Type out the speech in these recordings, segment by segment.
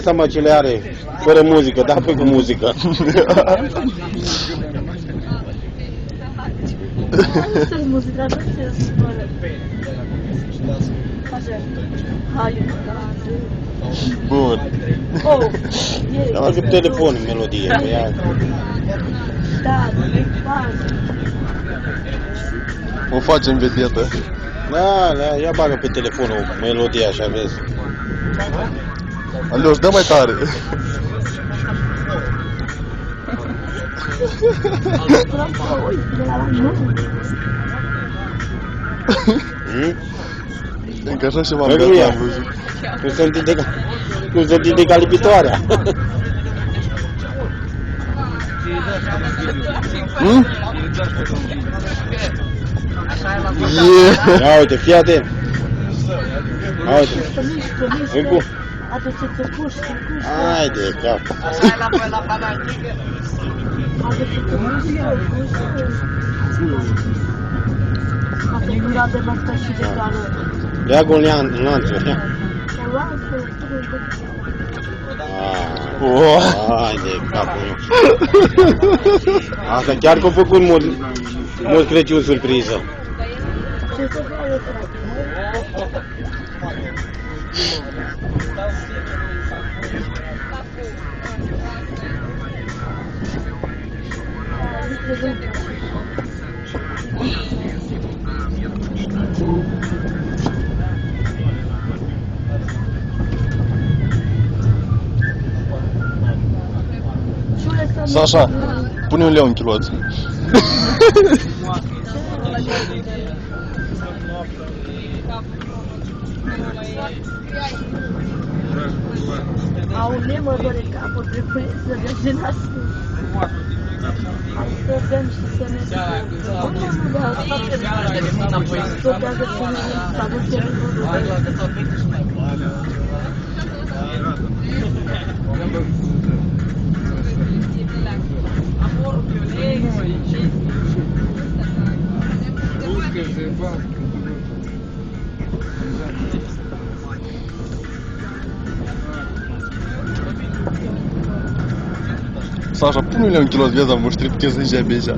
ăsta, mă, ce le are fără muzică, da, pe cu muzică. Să-ți muzica, nu știu să spune. Așa. Hai, Bun. oh, Am văzut pe telefon în melodie, pe ea. da, O facem vedetă. Da, ia bagă pe telefonul melodia, așa, vezi. Alioș, dă mai tare. Încă așa și m-am găsit, am văzut. Cum se ridică lipitoarea. Ia uite, fii atent. Ia uite. Încu. Aduceți-o puși. Haide, cap. Aduceți-o puși. A figurat de noaptea și de cală. Leagă un lanțuri, ia. O lanță, Haide, capul. Asta chiar că a făcut mult Crăciun surpriză. ce să facă, frate? Sasha, pune un leu în chiloți. Aule, mă dore capul, trebuie să mergem la sus. Hai să dăm și să ne ducem. Da, stătează până să aducem Sasha, pune un leu în chiloți, vezi, am muștri, putem să începe așa.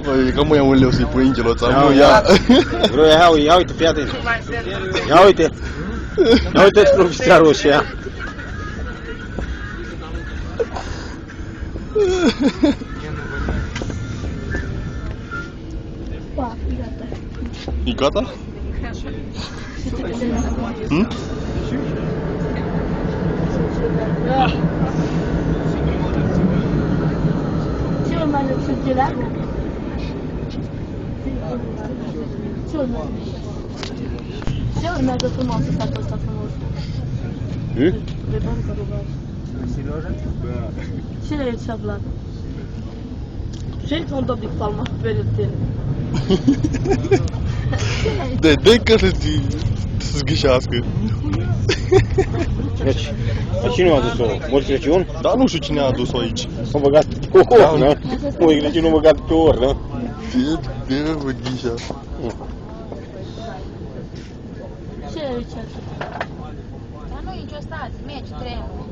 Băi, că mă ia un leu să-i pui în chiloți, am ia. Vreau, ia uite, fii atent. Ia uite. Ia uite-ți profesorul ăștia. Pa, gata. E gata? Hm? Ce urmează să-ți leagă? Ce urmează frumos să facă ăsta frumos? De bancă rugați. Ce e ce-a Vlad? Ce-i un dobic palma pe tine? De că să-ți zgâșească. Deci, cine a adus-o? Moș Crăciun? Dar nu știu cine a adus-o aici. S-a băgat pe or, nu? Moș Crăciun a băgat pe or, nu? De văghișa. Ce e aici? Dar nu e nicio stație, mergi trenul.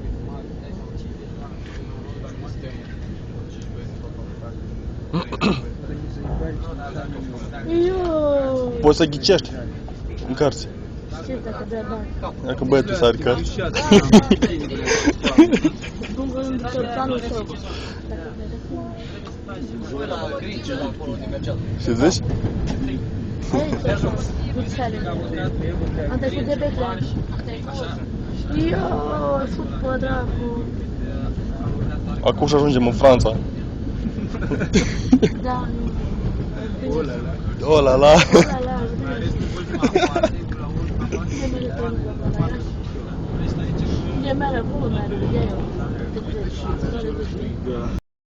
Poți să ghicești în cărți. Ce dacă dea bani? Dacă băiatul sari cărți. Bun, în cărțanul tău. Ce zici? Aici, buțele. Am trecut de Betlean. Ioo, fut pe dracu. Acum și ajungem în Franța. Da, Oh la la. la la, e mereu, cum mereu, e eu.